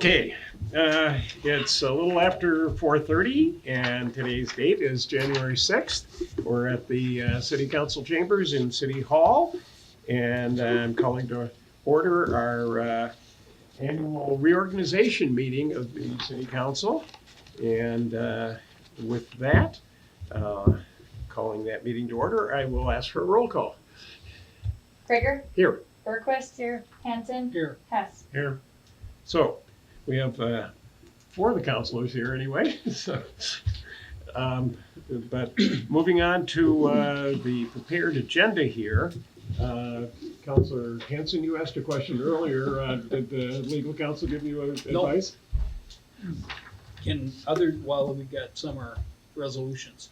Okay, it's a little after 4:30 and today's date is January 6th. We're at the City Council Chambers in City Hall, and I'm calling to order our annual reorganization meeting of the City Council. And with that, calling that meeting to order, I will ask for a roll call. Krieger, Here. Berquist, here. Hanson, Here. Hess. Here. So we have 4 of the councilors here anyway. So, but moving on to the prepared agenda here. Councilor Hanson, you asked a question earlier. Did the legal counsel give you advice? Well, we got some are resolutions.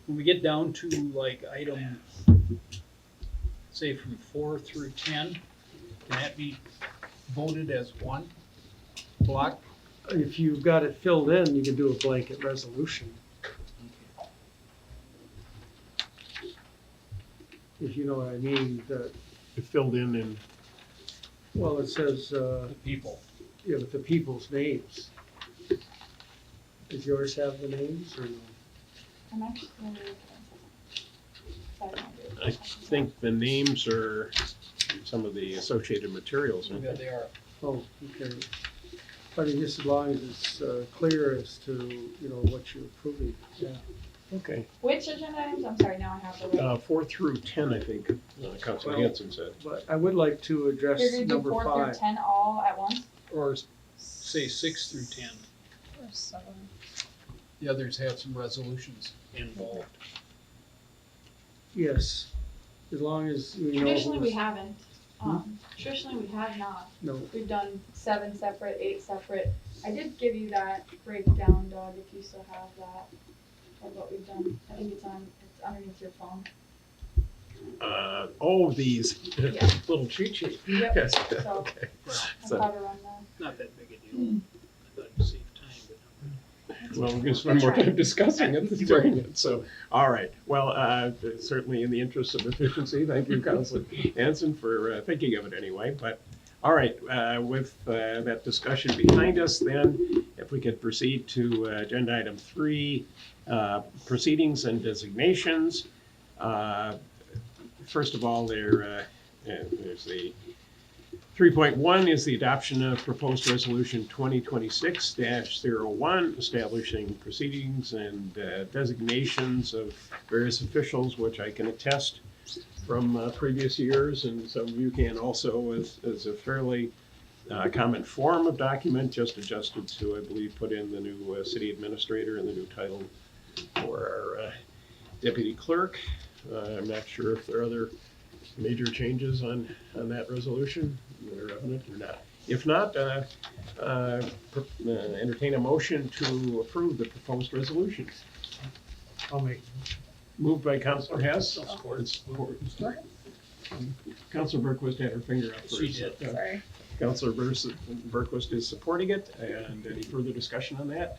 When we get down to like item, say from 4 through 10, can that be voted as one block? If you've got it filled in, you can do a blanket resolution. If you know what I mean, It filled in well, it says, The people. with the people's names. Does yours have the names or no? I'm actually I think the names are some of the associated materials. Yeah, they are. Oh, okay. I mean, just as long as it's clear as to, what you're approving. Yeah. Okay. Which agenda items? I'm sorry, now I have the right. 4 through 10, I think, Councilor Hanson said. But I would like to address You're gonna do number 4 5. through 10 all at once? Or say 6 through 10. Or 7. The others have some resolutions involved. Yes, as long as we know. Traditionally, we haven't. Traditionally, we have not. No, We've done 7 separate, 8 separate. I did give you that breakdown, Doug, if you still have that, of what we've done. I think it's underneath your phone. These Yeah. little cheat sheet. Yep. Yes. So, Okay. Well, I'll So- cover on that. not that big a deal. I thought you saved time, but Well, we're going to spend more time discussing it during it. So, all right. Well, certainly in the interest of efficiency, thank you, Councilor Hanson, for thinking of it anyway. But, all right, with that discussion behind us, then, if we could proceed to agenda item 3, proceedings and designations. First of all, there's the 3.1 is the adoption of proposed resolution 2026-01, establishing proceedings and designations of various officials, which I can attest from previous years, and some of you can also, as a fairly common form of document, just adjusted to, I believe, put in the new city administrator and the new title for our deputy clerk. I'm not sure if there are other major changes on that resolution that are evident or not. If not, entertain a motion to approve the proposed resolution. I'll make. Moved by Councilor Hess. Councilor Berquist had her finger up first. She did. Sorry. Councilor Berquist is supporting it, and any further discussion on that?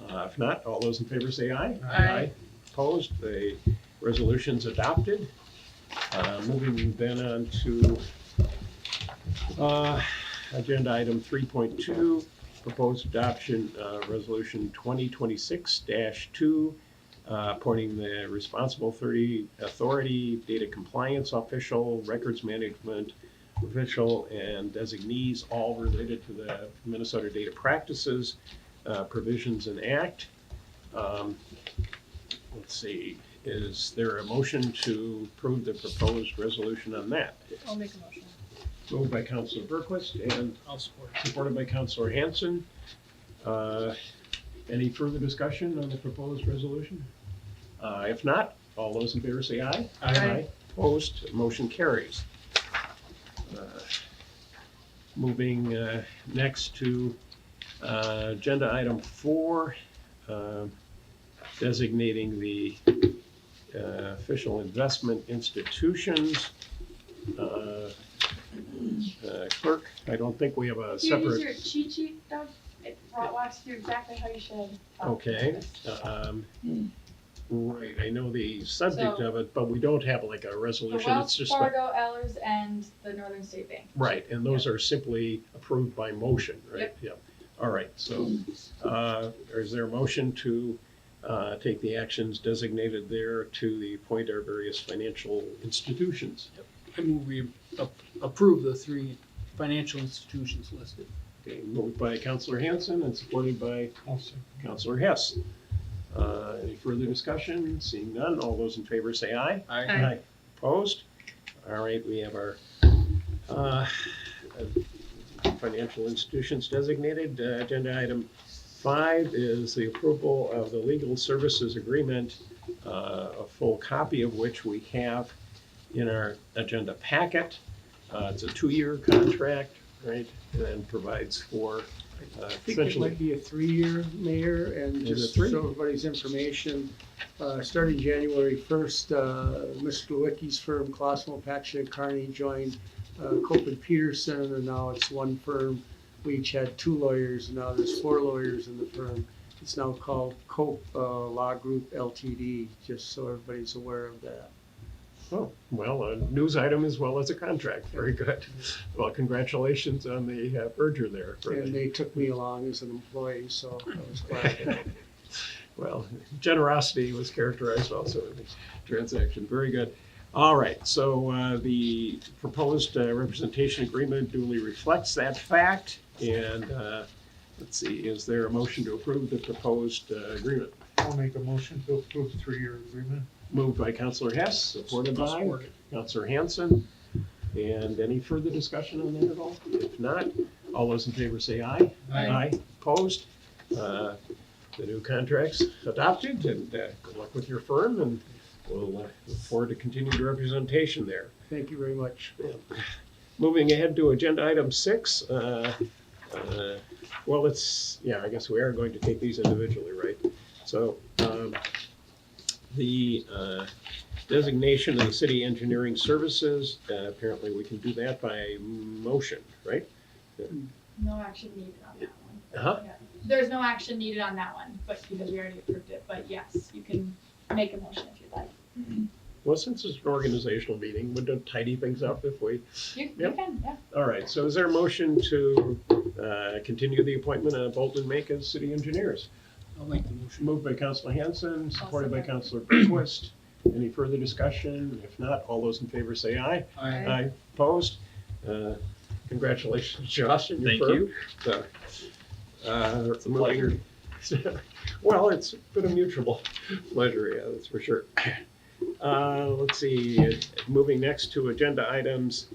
If not, all those in favor say aye. Aye. Opposed, the resolution's adopted. Moving then on to agenda item 3.2, proposed adoption resolution 2026-2, appointing the responsible authority, data compliance official, records management official, and designees, all related to the Minnesota Data Practices Provisions and Act. Let's see. Is there a motion to approve the proposed resolution on that? I'll make a motion. Moved by Councilor Berquist and I'll support it. supported by Councilor Hanson. Any further discussion on the proposed resolution? If not, all those in favor say aye. Aye. Opposed, motion carries. Moving next to agenda item 4, designating the official investment institutions. Clerk, I don't think we have a Do you use separate. your cheat sheet, Doug? It walks through exactly how you should. Okay. Right, I know the subject So- of it, but we don't have like a The resolution. It's Wells just Fargo, Ellers, and the Northern State Bank. right, and those are simply approved by motion, right? Yep. All right, so, is there a motion to, take the actions designated there to the point our various financial institutions? I move we approve the 3 financial institutions listed. Okay, moved by Counselor Hanson and supported by Counselor Hess. Any further discussion? Seeing none, all those in favor say aye. Aye. Opposed? All right, we have our financial institutions designated. Agenda item 5 is the approval of the legal services agreement, a full copy of which we have in our agenda packet. It's a 2-year contract, right, and provides for I think it essentially. might be a 3-year, Mayor, and Is it just 3? so everybody's information, starting January 1st, Mr. Lewicki's firm, Klossmo, Patchen and Carney, joined Cope and Peterson, and now it's one firm. We each had 2 lawyers, and now there's 4 lawyers in the firm. It's now called Cope Law Group Ltd., just so everybody's aware of that. Oh, well, a news item as well as a contract. Very good. Well, congratulations on the merger there. And they took me along as an employee, so I was glad. Well, generosity was characterized also in the transaction. Very good. All right, so the proposed representation agreement duly reflects that fact. And let's see, is there a motion to approve the proposed agreement? I'll make a motion to approve the 3-year agreement. Moved by Counselor Hess, supported by Support it. Counselor Hanson. And any further discussion on that at all? If not, all those in favor say aye. Aye. Opposed? The new contract's adopted, and good luck with your firm, and we'll look forward to continued representation there. Thank you very much. Moving ahead to agenda item 6. Well, I guess we are going to take these individually, right? So, the designation of the city engineering services, apparently we can do that by motion, right? No action needed on that one. Huh? Yeah. There's no action needed on that one, but because we already approved it, but yes, you can make a motion if you'd like. Well, since it's an organizational meeting, we'll tidy things up if we, You Yep. can, yeah. all right, so is there a motion to continue the appointment of Bolton and Make as city engineers? I'll make the motion. Moved by Counselor Hanson, supported by second. Counselor Berquist. Any further discussion? If not, all those in favor say aye. Aye. Opposed? Congratulations, Josh, and your Thank firm. you. It's moving. Well, it's been a mutual pleasure, yeah, that's for sure. Let's see, moving next to agenda items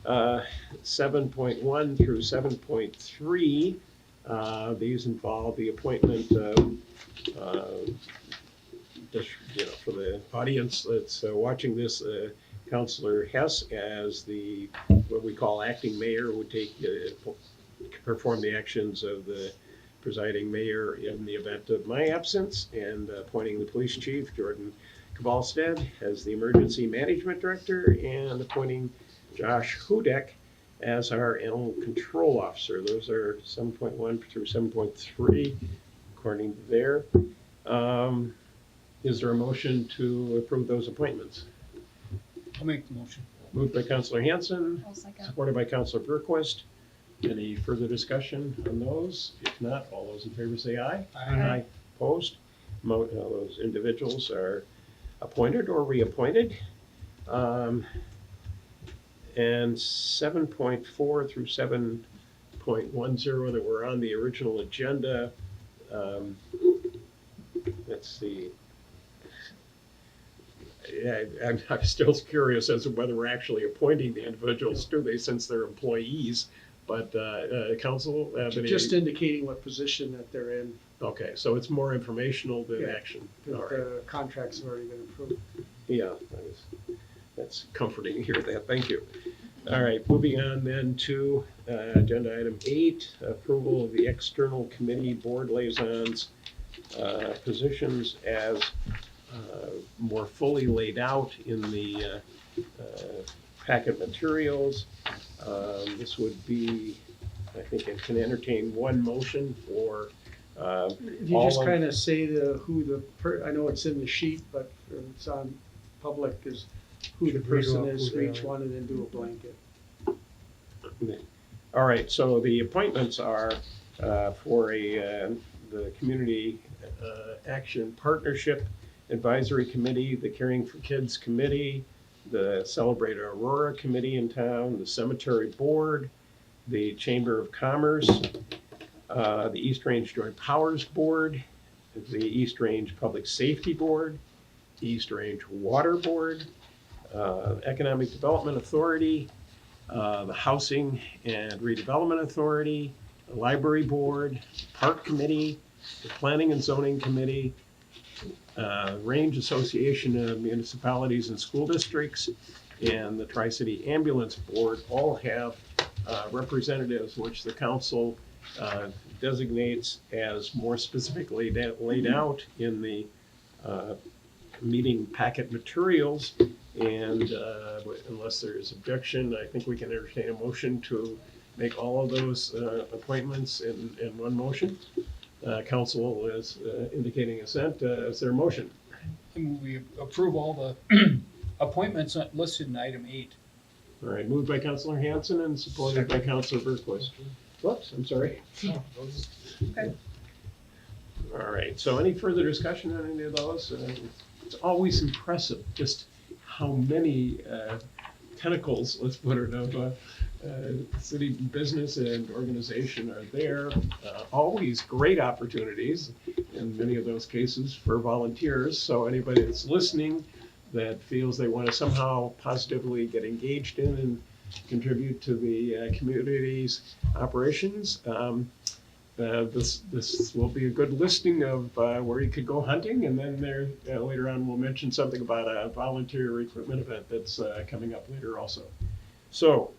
7.1 through 7.3. These involve the appointment of, for the audience that's watching this, Counselor Hess as the, what we call acting mayor, would perform the actions of the presiding mayor in the event of my absence, and appointing the police chief, Jordan Kabalstead, as the emergency management director, and appointing Josh Hudek as our animal control officer. Those are 7.1 through 7.3, according to there. Is there a motion to approve those appointments? I'll make the motion. Moved by Counselor Hanson, I'll second. supported by Counselor Berquist. Any further discussion on those? If not, all those in favor say aye. Aye. Opposed? Those individuals are appointed or reappointed. And 7.4 through 7.10 that were on the original agenda. Let's see. Yeah, I'm still curious as to whether we're actually appointing the individuals, do they, since they're employees? But council, have any? Just indicating what position that they're in, Okay, so it's more informational than Yeah. action. All that right. the contracts have already been approved. Yeah, that's comforting to hear that, thank you. All right, moving on then to agenda item 8, approval of the external committee board liaisons positions as more fully laid out in the packet materials. This would be, I think it can entertain one motion for If you all just of- kind of say I know it's in the sheet, but it's on public, is who the Should read person off is who for they each are. one, and then do a blanket. All right, so the appointments are for the Community Action Partnership Advisory Committee, the Caring for Kids Committee, the Celebrate Aurora Committee in town, the Cemetery Board, the Chamber of Commerce, the East Range Joint Powers Board, the East Range Public Safety Board, East Range Water Board, Economic Development Authority, the Housing and Redevelopment Authority, the Library Board, Park Committee, the Planning and Zoning Committee, Range Association of Municipalities and School Districts, and the Tri-City Ambulance Board all have representatives which the council designates as more specifically laid out in the meeting packet materials. And unless there is objection, I think we can entertain a motion to make all of those appointments in one motion. Council is indicating assent. Is there a motion? And we approve all the appointments listed in item 8. All right, moved by Councilor Hanson and supported by Councilor Berquist. Whoops, I'm sorry. Okay. All right, so any further discussion on any of those? It's always impressive just how many tentacles, let's put it, of city business and organization are there. Always great opportunities in many of those cases for volunteers. So anybody that's listening that feels they want to somehow positively get engaged in and contribute to the community's operations, this will be a good listing of where you could go hunting, and then there later on we'll mention something about a volunteer recruitment event that's coming up later also. So,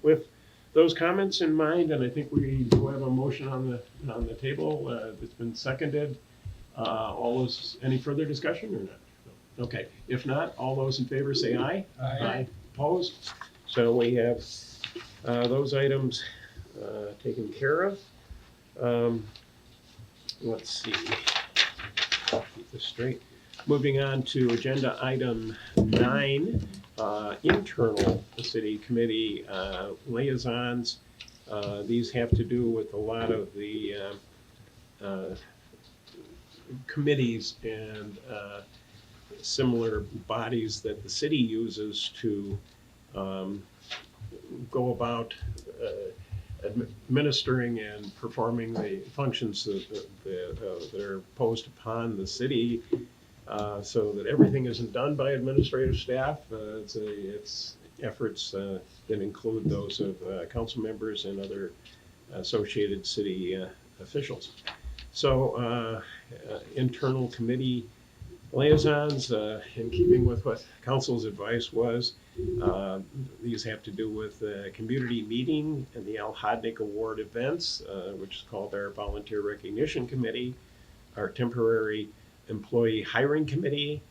with those comments in mind, and I think we do have a motion on the table that's been seconded. All those, any further discussion or not? No. Okay. If not, all those in favor say aye. Aye. Opposed? So we have those items taken care of. Let's see. Keep this straight. Moving on to agenda item 9, internal city committee liaisons. These have to do with a lot of the committees and similar bodies that the city uses to go about administering and performing the functions that are imposed upon the city, so that everything isn't done by administrative staff. It's efforts that include those of council members and other associated city officials. So internal committee liaisons, in keeping with what council's advice was, these have to do with community meeting and the Al Hodnick Award events, which is called our Volunteer Recognition Committee, our Temporary Employee Hiring Committee,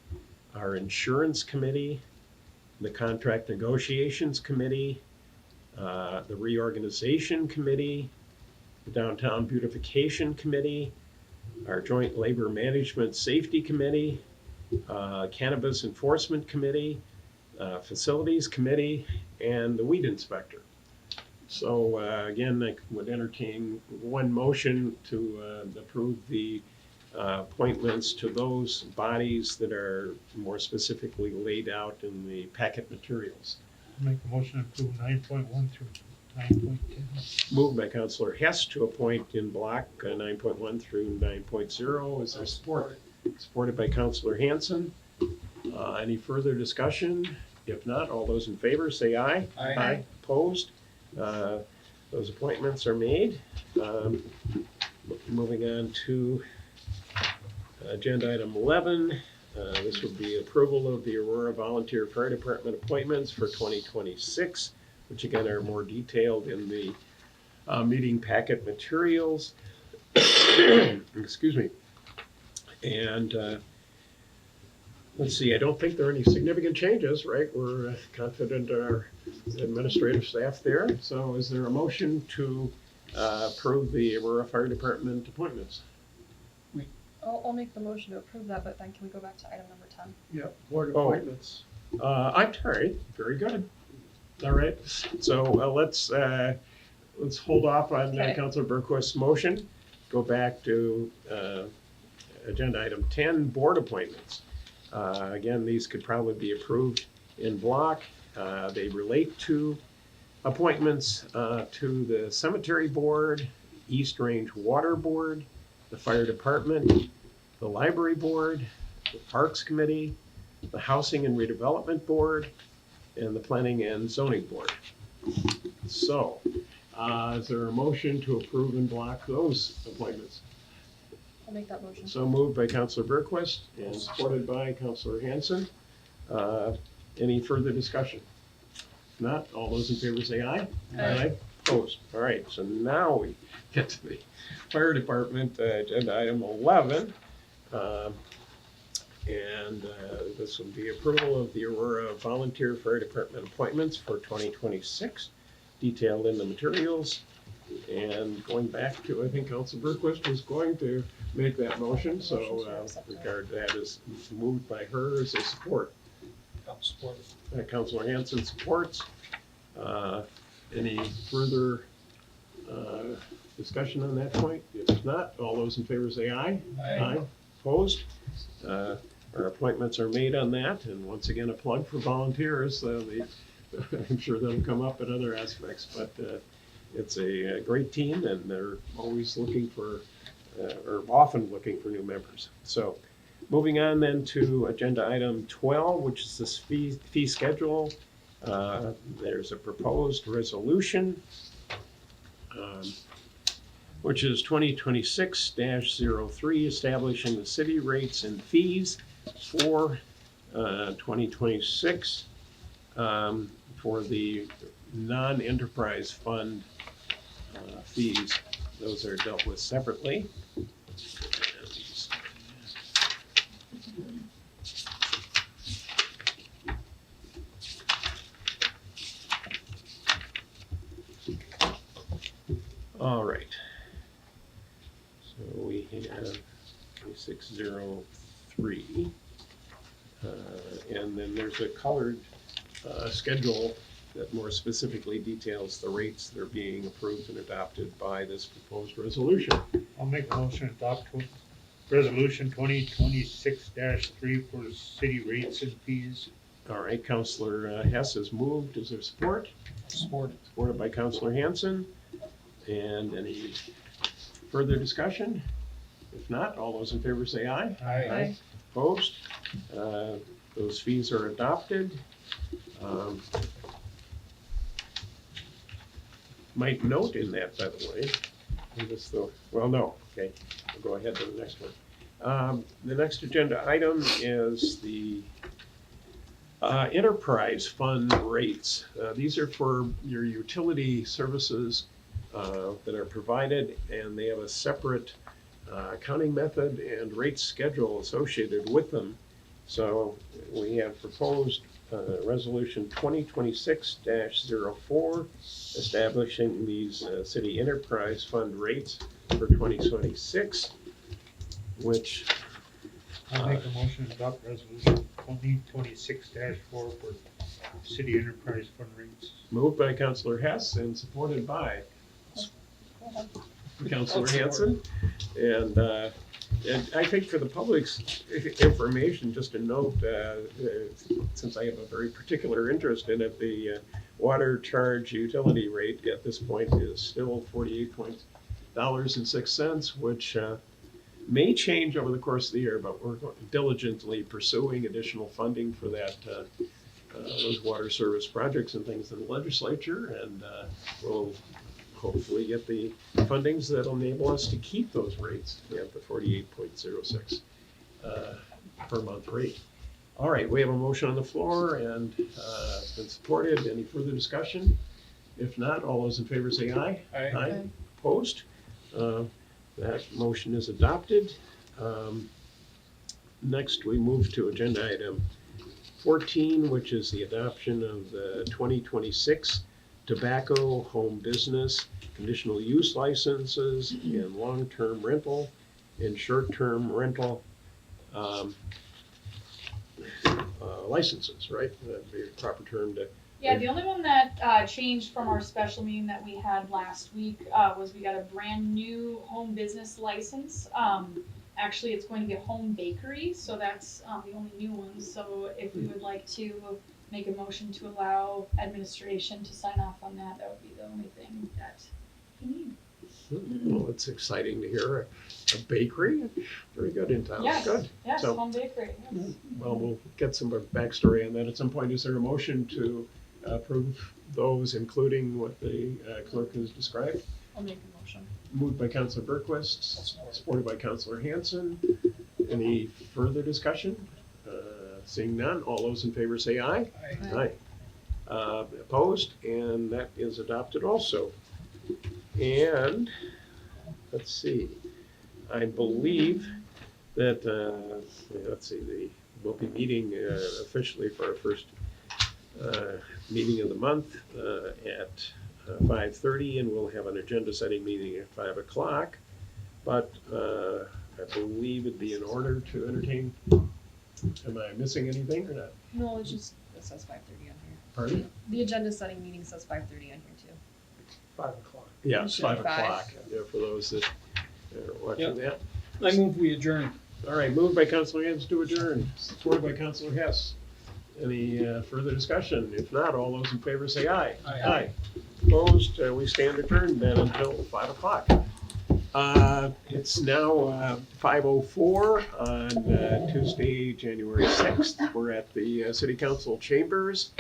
our Insurance Committee, the Contract Negotiations Committee, the Reorganization Committee, the Downtown Beautification Committee, our Joint Labor Management Safety Committee, Cannabis Enforcement Committee, Facilities Committee, and the Weed Inspector. So again, I would entertain one motion to approve the appointments to those bodies that are more specifically laid out in the packet materials. Make a motion to approve 9.1 through 9.10. Moved by Councilor Hess to appoint in block 9.1 through 9.0. Is there support? Supported by Councilor Hanson. Any further discussion? If not, all those in favor say aye. Aye. Opposed? Those appointments are made. Moving on to agenda item 11. This would be approval of the Aurora Volunteer Fire Department appointments for 2026, which again are more detailed in the meeting packet materials. Excuse me. And let's see, I don't think there are any significant changes, right? We're confident our administrative staff there. So is there a motion to approve the Aurora Fire Department appointments? I'll make the motion to approve that, but then can we go back to item number 10? Yep, board Oh. appointments. I'm sorry, very good. All right, so let's let's hold off on Okay. Counselor Berquist's motion. Go back to agenda item 10, board appointments. Again, these could probably be approved in block. They relate to appointments to the cemetery board, East Range Water Board, the fire department, the library board, the parks committee, the housing and redevelopment board, and the planning and zoning board. So, is there a motion to approve and block those appointments? I'll make that motion. So moved by Counselor Berquist and supported by Counselor Hanson. Any further discussion? If not, all those in favor say aye. Aye. Opposed. All right, so now we get to the fire department, agenda item 11. This will be approval of the Aurora Volunteer Fire Department appointments for 2026, detailed in the materials. And going back to, I think Council Berquist was going to make that motion, so Motion to accept that. regard that as moved by her as a support. I'll support it. Councilor Hanson supports. Any further discussion on that point? If not, all those in favor say aye. Aye. Opposed? Our appointments are made on that, and once again, a plug for volunteers. I'm sure that'll come up in other aspects, but it's a great team, and they're always looking for, or often looking for new members. So, moving on then to agenda item 12, which is this fee schedule. There's a proposed resolution, which is 2026-03, establishing the city rates and fees for 2026 for the non-enterprise fund fees. Those are dealt with separately. All right. So we have 2603. And then there's a colored schedule that more specifically details the rates that are being approved and adopted by this proposed resolution. I'll make a motion to adopt resolution 2026-3 for city rates and fees. All right, Counselor Hess has moved. Is there support? Support it. Supported by Counselor Hanson. And any further discussion? If not, all those in favor say aye. Aye. Opposed? Those fees are adopted. Might note in that, by the way, well, no, okay, we'll go ahead to the next one. The next agenda item is the enterprise fund rates. These are for your utility services that are provided, and they have a separate accounting method and rate schedule associated with them. So we have proposed resolution 2026-04, establishing these city enterprise fund rates for 2026, which I'll make a motion to adopt resolution 2026-4 for city enterprise fund rates. moved by Councilor Hess and supported by Councilor Hanson. And I think for the public's information, just a note, since I have a very particular interest in it, the water charge utility rate at this point is still $48.06, which may change over the course of the year, but we're diligently pursuing additional funding for that, those water service projects and things in the legislature, and we'll hopefully get the fundings that'll enable us to keep those rates at the 48.06 per month rate. All right, we have a motion on the floor and it's been supported. Any further discussion? If not, all those in favor say aye. Aye. Opposed? That motion is adopted. Next, we move to agenda item 14, which is the adoption of the 2026 tobacco, home business, conditional use licenses, and long-term rental and short-term rental licenses, right? That'd be a proper term to Yeah, the only one that changed from our special meeting that we had last week was we got a brand new home business license. Actually, it's going to be a home bakery, so that's the only new one. So if we would like to make a motion to allow administration to sign off on that, that would be the only thing that we need. Well, it's exciting to hear a bakery, very good in town, Yes, good. yes, So- home bakery, yes. Well, we'll get some backstory on that at some point. Is there a motion to approve those, including what the clerk has described? I'll make a motion. Moved by Counselor Berquist, supported by Counselor Hanson. Any further discussion? Seeing none, all those in favor say aye. Aye. Opposed, and that is adopted also. And, let's see, I believe that, we'll be meeting officially for our first meeting of the month at 5:30, and we'll have an agenda-setting meeting at 5 o'clock. But I believe it'd be in order to entertain, am I missing anything or not? No, it's just, it says 5:30 on here. Pardon? The agenda setting meeting says 5:30 on here too. 5 o'clock. Yeah, It it's should 5 be 5. o'clock, yeah, for those that are watching that. I move we adjourn. All right, moved by Counselor Hens to adjourn, supported by Counselor Hess. Any further discussion? If not, all those in favor say aye. Aye. Opposed, we stand adjourned then until 5 o'clock. It's now 5:04 on Tuesday, January 6th. We're at the City Council Chambers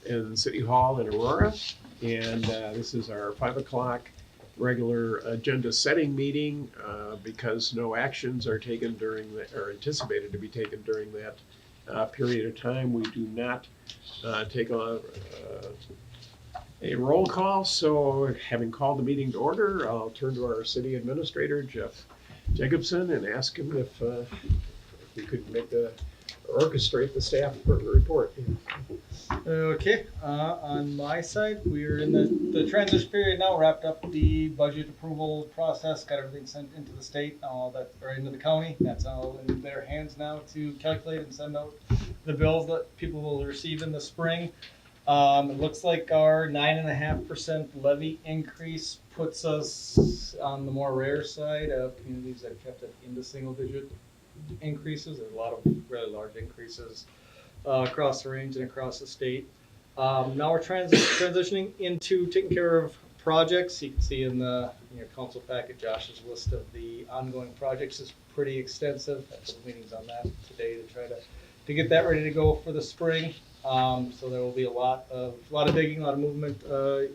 in City Hall in Aurora. And this is our 5 o'clock regular agenda setting meeting. Because no actions are taken are anticipated to be taken during that period of time, we do not take a roll call. So having called the meeting to order, I'll turn to our city administrator, Jeff Jacobson, and ask him if we could orchestrate the staff report. Okay, on my side, we're in the transition period now, wrapped up the budget approval process, got everything sent into the state, or into the county. That's all in their hands now to calculate and send out the bills that people will receive in the spring. It looks like our 9.5% levy increase puts us on the more rare side of communities that kept it into single digit increases. There's a lot of really large increases across the range and across the state. Now we're transitioning into taking care of projects. You can see in your council packet, Josh's list of the ongoing projects is pretty extensive. I had meetings on that today to try to get that ready to go for the spring. So there will be a lot of digging, a lot of movement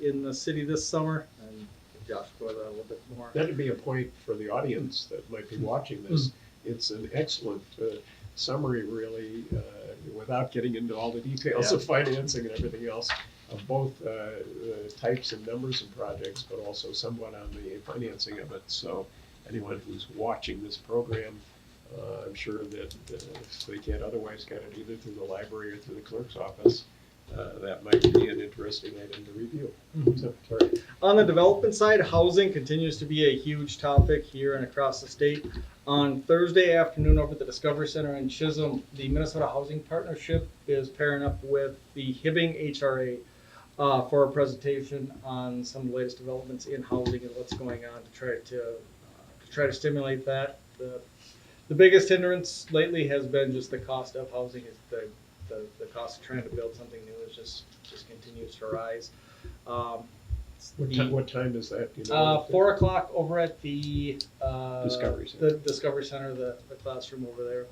in the city this summer. And Josh will go into that a little bit more. That'd be a point for the audience that might be watching this. It's an excellent summary, really, without getting into all the details of financing and everything else, of both types and numbers of projects, but also somewhat on the financing of it. So anyone who's watching this program, I'm sure that if they can't otherwise get it either through the library or through the clerk's office, that might be an interesting item to review. So, sorry. On the development side, housing continues to be a huge topic here and across the state. On Thursday afternoon over at the Discovery Center in Chisholm, the Minnesota Housing Partnership is pairing up with the Hibbing HRA for a presentation on some of the latest developments in housing and what's going on to try to stimulate that. The biggest hindrance lately has been just the cost of housing. Is the cost of trying to build something new just continues to rise. What time is that? Do you know? 4 o'clock over at the Discovery Center. The Discovery Center, the classroom over there.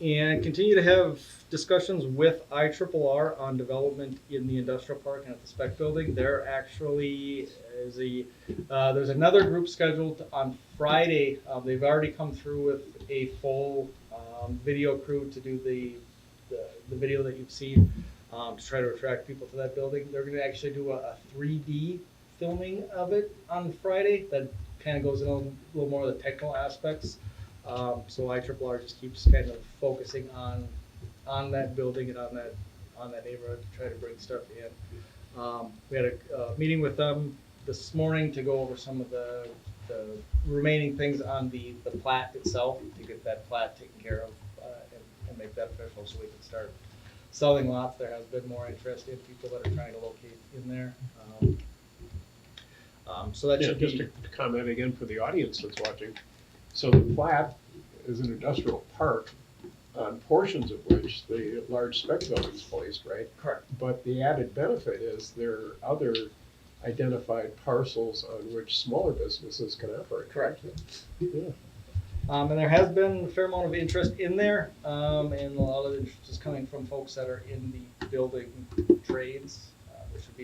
And continue to have discussions with IRRR on development in the industrial park and at the spec building. There actually is there's another group scheduled on Friday. They've already come through with a full video crew to do the video that you've seen to try to attract people to that building. They're going to actually do a 3D filming of it on Friday that kind of goes into a little more of the technical aspects. So IRRR just keeps kind of focusing on that building and on that neighborhood to try to bring stuff in. We had a meeting with them this morning to go over some of the remaining things on the plat itself, to get that plat taken care of and make that official so we can start selling lots, there has been more interest in people that are trying to locate in there. So that Yeah, should just be, to comment again for the audience that's watching. So the plat is an industrial park on portions of which the large spec building's placed, right? correct. But the added benefit is there are other identified parcels on which smaller businesses can operate. Correct. Yeah. And there has been a fair amount of interest in there, and a lot of interest is coming from folks that are in the building trades, which would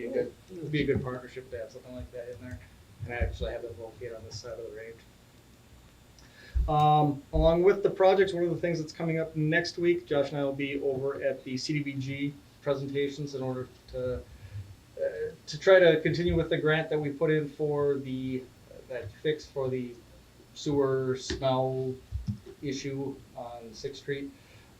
be a good partnership to have something like that in there. And I actually have it located on this side of the range. Along with the projects, one of the things that's coming up next week, Josh and I will be over at the CDBG presentations in order to try to continue with the grant that we put in for that fix for the sewer smell issue on 6th Street.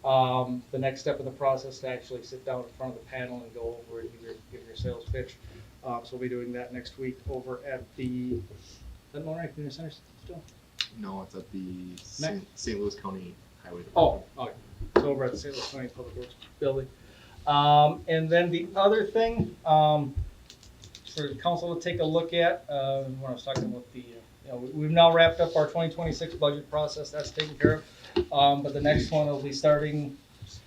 The next step of the process to actually sit down in front of the panel and go over and give your sales pitch. So we'll be doing that next week over at the, is that Monterey Community Center still? No, it's at the Next. St. Louis County Highway Oh, Department. okay. So over at the St. Louis County Public Works Building. And then the other thing, for the council to take a look at, when I was talking about the, we've now wrapped up our 2026 budget process, that's taken care of. But the next one will be starting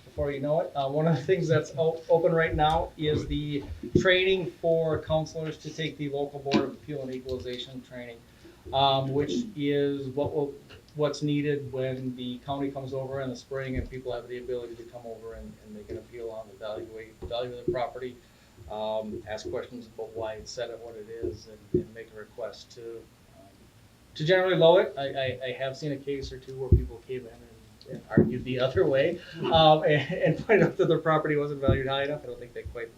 before you know it. One of the things that's open right now is the training for counselors to take the local board of appeal and equalization training, which is what's needed when the county comes over in the spring and people have the ability to come over and make an appeal on the value of the property, ask questions about why it's set at what it is, and make a request to generally lower it. I have seen a case or two where people came in and argued the other way, and pointed out that their property wasn't valued high enough. I don't think they quite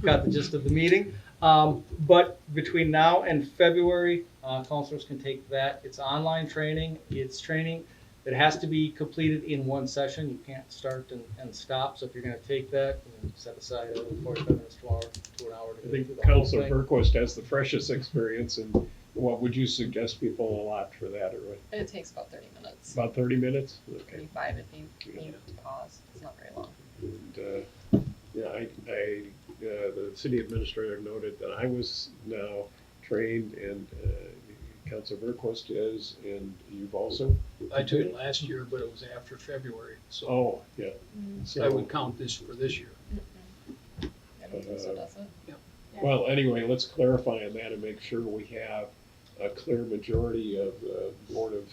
got the gist of the meeting. But between now and February, counselors can take that. It's online training. It's training that has to be completed in one session. You can't start and stop. So if you're going to take that, set aside 45 minutes to an hour to I go think through the whole Councilor thing. Berquist has the freshest experience, and what would you suggest people allot for that, or what? It takes about 30 minutes. About 30 minutes? Okay. 35 if you need to pause. It's not very long. And, the city administrator noted that I was now trained, and Councilor Berquist is, and you've also? I took it last year, but it was after February, so Oh, yeah. I would count this for this year. I don't think so, does it? Well, anyway, let's clarify on that and make sure we have a clear majority of the Board of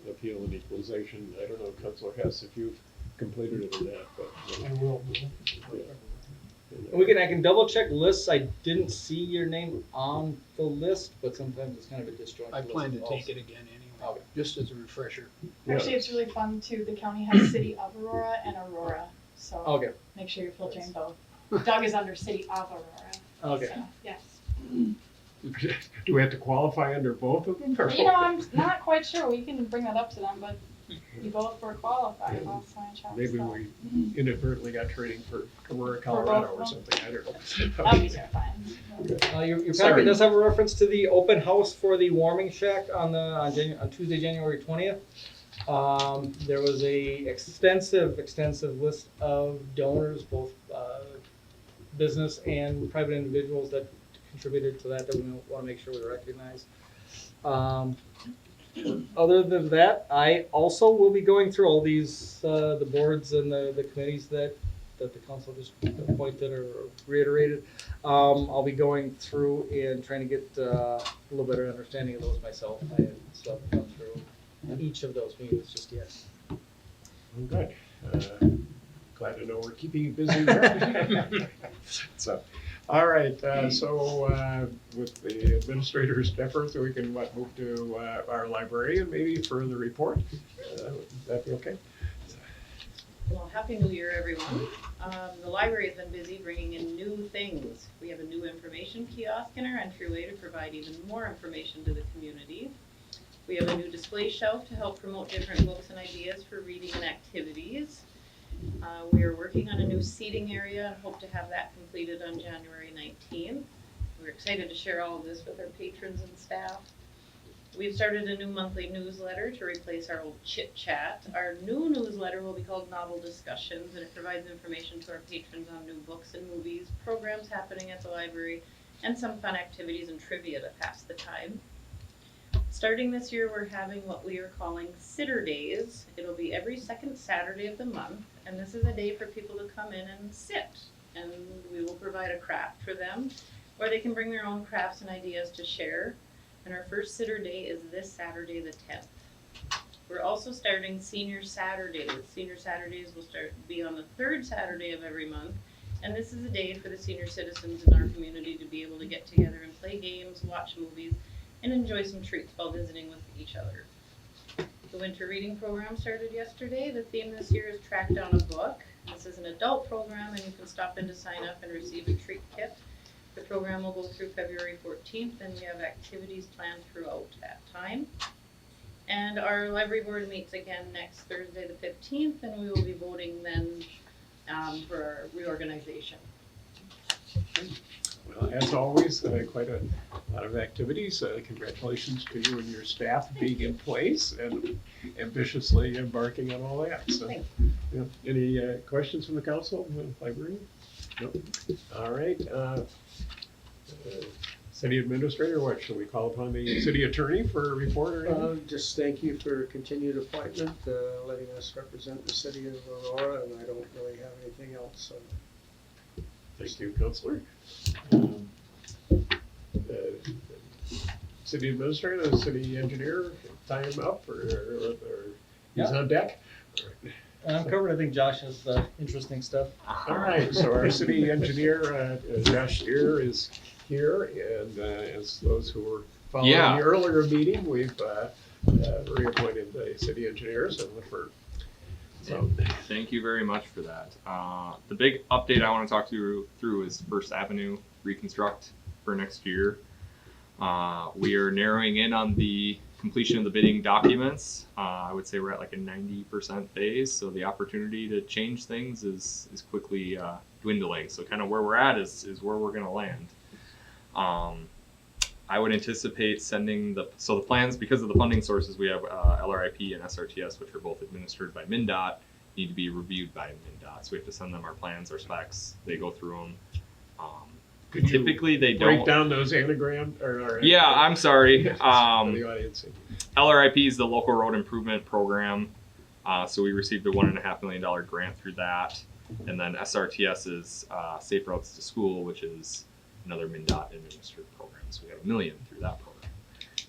Appeal and Equalization. I don't know, Councilor Hess, if you've completed it or not, but. I will. I can double check lists. I didn't see your name on the list, but sometimes it's kind of a disjointed I list plan to also. take it again anyway, Okay. just as a refresher. Yeah. Actually, it's really fun too. The county has City of Aurora and Aurora, so Okay, make sure you're filtering both. Doug is under City of Aurora. okay. So, yes. Do we have to qualify under both of them? or You know, I'm not quite sure. We can bring that up to them, but you both were qualified last time I checked. Maybe so. we inadvertently got training for Aurora, both Colorado of or them? something, I don't know. That'd be terrifying. Your packet Sorry. does have a reference to the open house for the warming shack on Tuesday, January 20th. There was a extensive list of donors, both business and private individuals that contributed to that we want to make sure we recognize. Other than that, I also will be going through all these, the boards and the committees that the council just appointed or reiterated. I'll be going through and trying to get a little better understanding of those myself. I have stuff gone through each of those meetings just yet. Well, good. Glad to know we're keeping you busy there. So, all right, with the administrator's deference, we can move to our librarian maybe for the report. Would that be okay? Well, Happy New Year, everyone. The library has been busy bringing in new things. We have a new information kiosk in our entryway to provide even more information to the community. We have a new display shelf to help promote different books and ideas for reading and activities. We are working on a new seating area and hope to have that completed on January 19th. We're excited to share all of this with our patrons and staff. We've started a new monthly newsletter to replace our old chit chat. Our new newsletter will be called Novel Discussions, and it provides information to our patrons on new books and movies, programs happening at the library, and some fun activities and trivia to pass the time. Starting this year, we're having what we are calling Sitter Days. It'll be every second Saturday of the month, and this is a day for people to come in and sit. And we will provide a craft for them, or they can bring their own crafts and ideas to share. And our first Sitter Day is this Saturday, the 10th. We're also starting Senior Saturdays. Senior Saturdays will be on the third Saturday of every month, and this is a day for the senior citizens in our community to be able to get together and play games, watch movies, and enjoy some treats while visiting with each other. The winter reading program started yesterday. The theme this year is Track Down a Book. This is an adult program, and you can stop in to sign up and receive a treat kit. The program will go through February 14th, and we have activities planned throughout that time. And our library board meets again next Thursday, the 15th, and we will be voting then for our reorganization. Well, as always, quite a lot of activities. Congratulations to you and your staff being in place and ambitiously embarking on all that. So, Thanks. yeah. Any questions from the council, library? No. All right. City administrator, what shall we call upon the city attorney for a report or anything? Just thank you for continued appointment, letting us represent the city of Aurora, and I don't really have anything else, so. Thank you, Counselor. City administrator, the city engineer, tie him up or he's Yeah. on deck? I'm covered. I think Josh has the interesting stuff. All right, so our city engineer, Josh Steer, is here, and as those who were following Yeah. the earlier meeting, we've reappointed the city engineers and Lifford. So, Thank you very much for that. The big update I want to talk to you through is First Avenue reconstruct for next year. We are narrowing in on the completion of the bidding documents. I would say we're at like a 90% phase, so the opportunity to change things is quickly dwindling. So kind of where we're at is where we're going to land. I would anticipate sending the plans, because of the funding sources we have, LRIP and SRTS, which are both administered by MnDOT, need to be reviewed by MnDOT. So we have to send them our plans, our specs. They go through them. could you Typically they break don't. down those anagrams? Yeah, I'm sorry. For the audience. LRIP is the local road improvement program. So we received a $1.5 million grant through that. And then SRTS is Safe Routes to School, which is another MnDOT administered program. So we got $1 million through that program.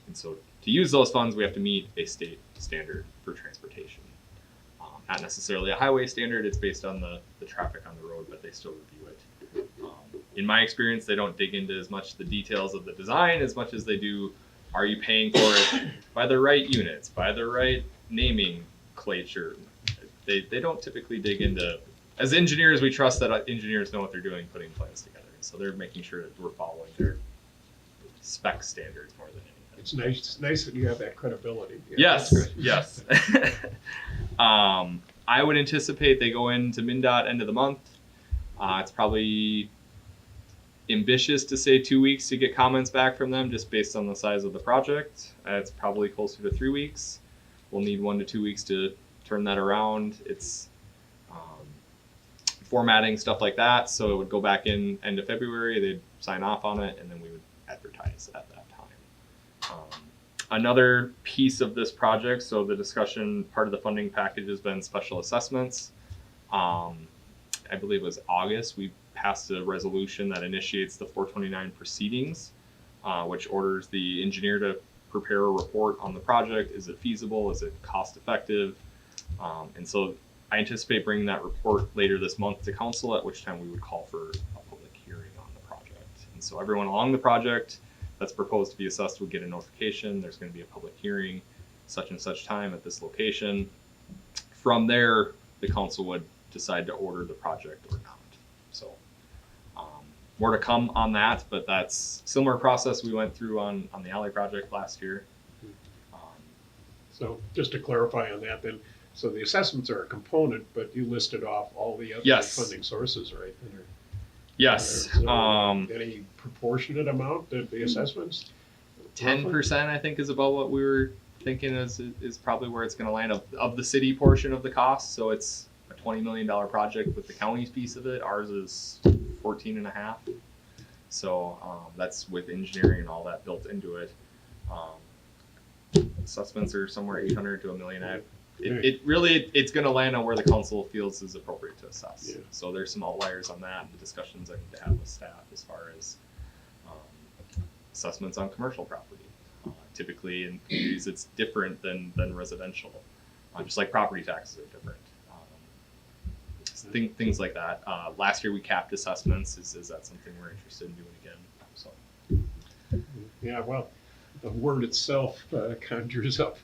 And so to use those funds, we have to meet a state standard for transportation. Not necessarily a highway standard. It's based on the traffic on the road, but they still review it. In my experience, they don't dig into as much the details of the design as much as they do, are you paying for it by the right units, by the right nomenclature? They don't typically dig into, as engineers, we trust that engineers know what they're doing putting plans together. So they're making sure that we're following their spec standards more than anything. It's nice that you have that credibility. Yeah, that's Yes, good. yes. I would anticipate they go into MnDOT end of the month. It's probably ambitious to say 2 weeks to get comments back from them just based on the size of the project. It's probably closer to 3 weeks. We'll need 1 to 2 weeks to turn that around. It's formatting, stuff like that. So it would go back in end of February. They'd sign off on it, and then we would advertise at that time. Another piece of this project, so the discussion, part of the funding package has been special assessments. I believe it was August, we passed a resolution that initiates the 429 proceedings, which orders the engineer to prepare a report on the project. Is it feasible? Is it cost effective? And so I anticipate bringing that report later this month to council, at which time we would call for a public hearing on the project. And so everyone along the project that's proposed to be assessed will get a notification. There's going to be a public hearing such and such time at this location. From there, the council would decide to order the project or not. So more to come on that, but that's similar process we went through on the alley project last year. So just to clarify on that then, so the assessments are a component, but you listed off all the other Yes. funding sources, right? Yes. Is there any proportionate amount of the assessments? 10%, I think, is about what we were thinking is probably where it's going to land of the city portion of the cost. So it's a $20 million project with the county's piece of it. Ours is 14 and a half. So that's with engineering and all that built into it. Assessments are somewhere 800 to $1 million. It's going to land on where the council feels is appropriate to assess. Yeah. So there's some outliers on that, and the discussions I need to have with staff as far as assessments on commercial property. Typically in communities, it's different than residential, just like property taxes are different. Things like that. Last year we capped assessments. Is that something we're interested in doing again? So Yeah, well, the word itself conjures up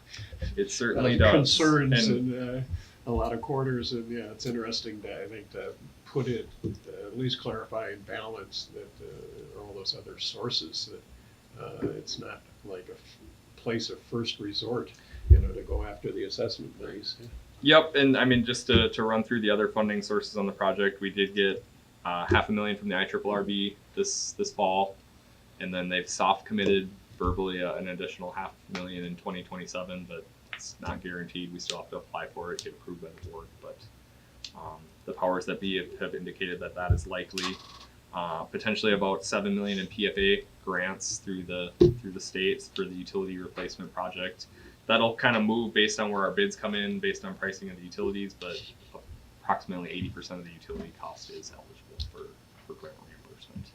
it certainly does. Concerns And in a lot of quarters, and yeah, it's interesting to, I think, to put it, at least clarify and balance that all those other sources, that it's not like a place of first resort, to go after the assessment base. Yep, and I mean, just to run through the other funding sources on the project, we did get $500,000 from the IRRB this fall, and then they've soft committed verbally an additional $500,000 in 2027, but it's not guaranteed. We still have to apply for it, get approved by the board. But the powers that be have indicated that is likely. Potentially about $7 million in PFA grants through the states for the utility replacement project. That'll kind of move based on where our bids come in, based on pricing of the utilities, but approximately 80% of the utility cost is eligible for grant reimbursement,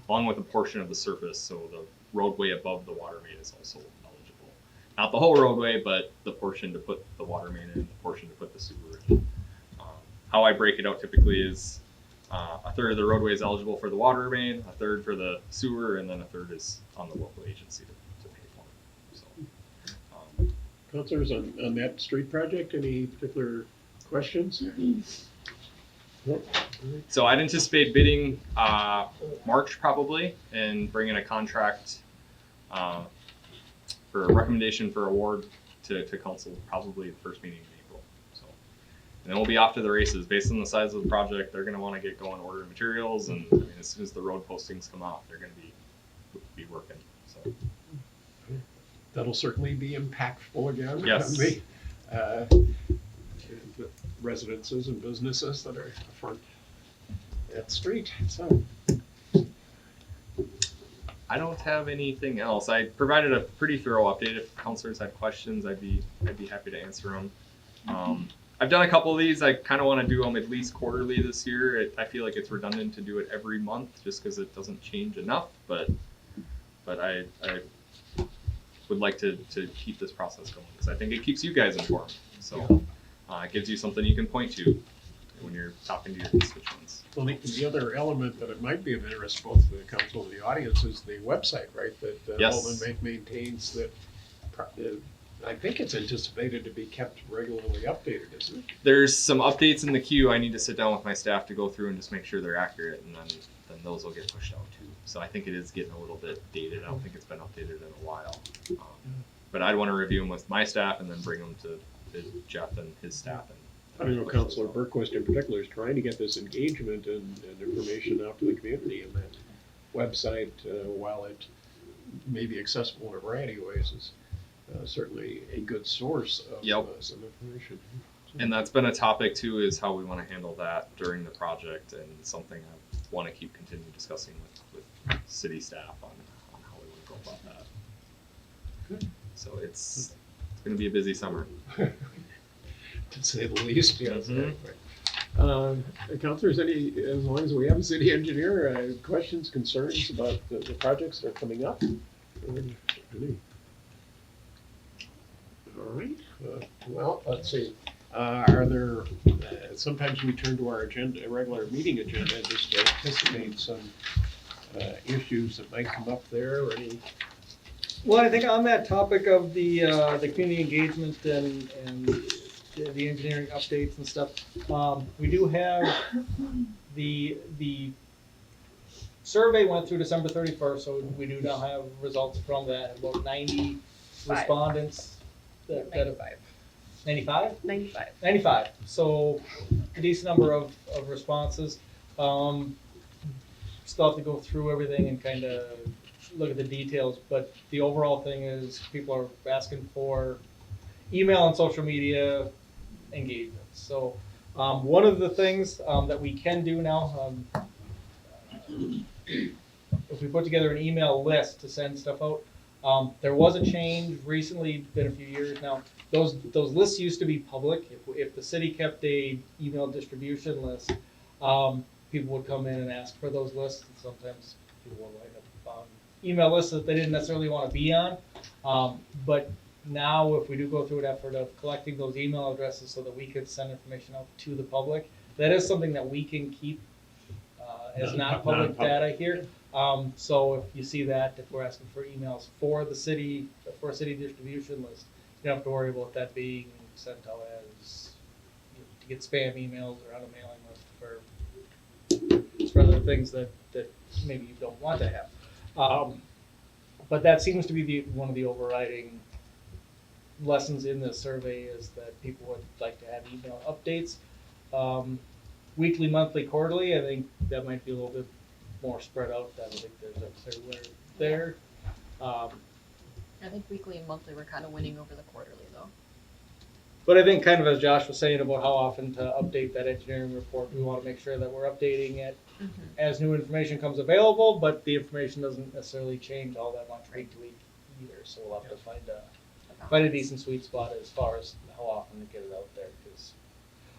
along with a portion of the surface. So the roadway above the water main is also eligible. Not the whole roadway, but the portion to put the water main in, the portion to put the sewer in. How I break it out typically is a third of the roadway is eligible for the water main, a third for the sewer, and then a third is on the local agency to pay for it. So. Councilors, on that street project, any particular questions? Nope. So I'd anticipate bidding March probably, and bringing a contract for a recommendation for award to council probably the first meeting in April. So, and then we'll be off to the races. Based on the size of the project, they're going to want to get going, order materials, and I mean, as soon as the road postings come off, they're going to be working. So. That'll certainly be impactful again. Yes. On the residences and businesses that are front that street. So I don't have anything else. I provided a pretty thorough update. If councilors had questions, I'd be happy to answer them. I've done a couple of these. I kind of want to do them at least quarterly this year. I feel like it's redundant to do it every month just because it doesn't change enough. But I would like to keep this process going because I think it keeps you guys informed. So it gives you something you can point to when you're talking to your constituents. well, the other element that it might be of interest both to the council and the audience is the website, right? That Yes. Alden maintains that. I think it's anticipated to be kept regularly updated, isn't it? There's some updates in the queue. I need to sit down with my staff to go through and just make sure they're accurate, and then those will get pushed out too. So I think it is getting a little bit dated. I don't think it's been updated in a while. But I'd want to review them with my staff and then bring them to Jeff and his staff. I know Councilor Berquist in particular is trying to get this engagement and information out to the community, and that website, while it may be accessible in a variety of ways, is certainly a good source of some information. And that's been a topic too, is how we want to handle that during the project, and something I want to continue discussing with city staff on how we want to go about that. Good. So it's going to be a busy summer. To say the least, yes. Mhm. Councilors, as long as we have a city engineer, questions, concerns about the projects that are coming up? Any? All right, well, let's see. Are there, sometimes we turn to our agenda, regular meeting agenda, just to anticipate some issues that might come up there, or any? Well, I think on that topic of the community engagement and the engineering updates and stuff, we do have the survey went through December 31st, so we do now have results from that. About 90 respondents. That 95. 95? 95. 95. So a decent number of responses. Still have to go through everything and kind of look at the details, but the overall thing is people are asking for email and social media engagement. So one of the things that we can do now, if we put together an email list to send stuff out, there was a change recently, been a few years now. Those lists used to be public. If the city kept a email distribution list, people would come in and ask for those lists, and sometimes people would wind up on email lists that they didn't necessarily want to be on. But now, if we do go through an effort of collecting those email addresses so that we could send information out to the public, that is something that we can keep as not public data here. So if you see that, if we're asking for emails for the city, for a city distribution list, you don't have to worry about that being sent out as, to get spam emails or on a mailing list for other things that maybe you don't want to have. But that seems to be one of the overriding lessons in this survey, is that people would like to have email updates. Weekly, monthly, quarterly, I think that might be a little bit more spread out. I don't think there's a clear there. I think weekly and monthly we're kind of winning over the quarterly though. But I think kind of as Josh was saying about how often to update that engineering report, we want to make sure that we're updating it as new information comes available, but the information doesn't necessarily change all that much week to week either. So we'll have to find a decent sweet spot as far as how often to get it out there, because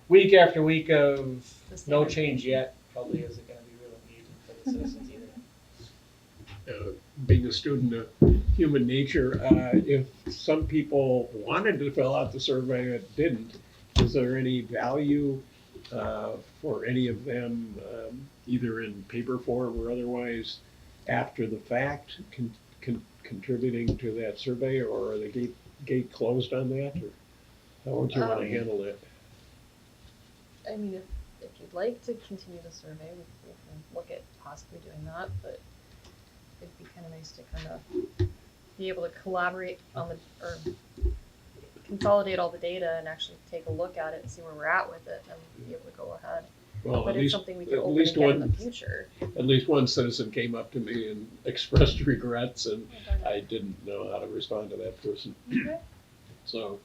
week after week of no change yet probably isn't going to be real engaging for the citizens either. Being a student of human nature, if some people wanted to fill out the survey but didn't, is there any value for any of them, either in paper form or otherwise, after the fact, contributing to that survey, or are the gate closed on that, or how would you want to handle that? I mean, if you'd like to continue the survey, we can look at possibly doing that, but it'd be kind of nice to kind of be able to collaborate on or consolidate all the data and actually take a look at it and see where we're at with it and be able to go ahead. Well, But at it's least, something we could at open least again in one, the future. at least one citizen came up to me and expressed regrets, and I didn't know how to respond to that person. Okay. So,